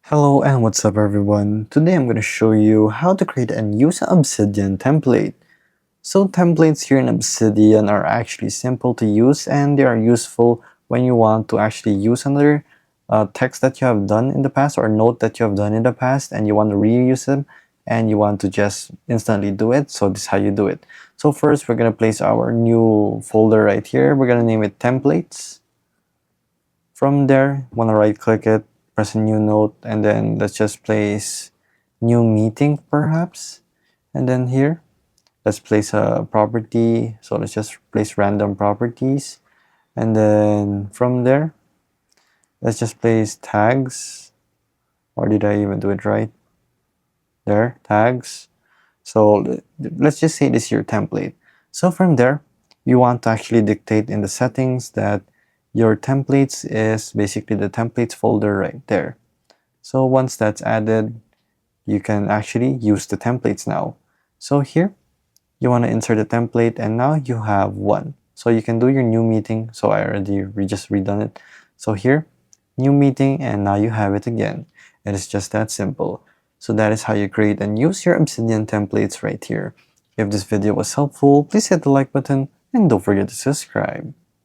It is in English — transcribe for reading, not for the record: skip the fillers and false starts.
Hello and what's up everyone. Today I'm going to show you how to create and use an Obsidian template. So templates here in Obsidian are actually simple to use and they are useful when you want to actually use another text that you have done in the past or note that you have done in the past and you want to reuse them and you want to just instantly do it. So this is how you do it. So first we're going to place our new folder right here. We're going to name it templates. From there, want to right click it, press a new note, and then let's just place new meeting perhaps. And then here, let's place a property. So let's just place random properties. And then from there, let's just place tags. Or did I even do it right? There, tags. So let's just say this is your template. So from there, you want to actually dictate in the settings that your templates is basically the templates folder right there. So once that's added, you can actually use the templates now. So here, you want to insert a template and now you have one. So you can do your new meeting. So I already just redone it. So here, new meeting, and now you have it again. It is just that simple. So that is how you create and use your Obsidian templates right here. If this video was helpful, please hit the like button and don't forget to subscribe.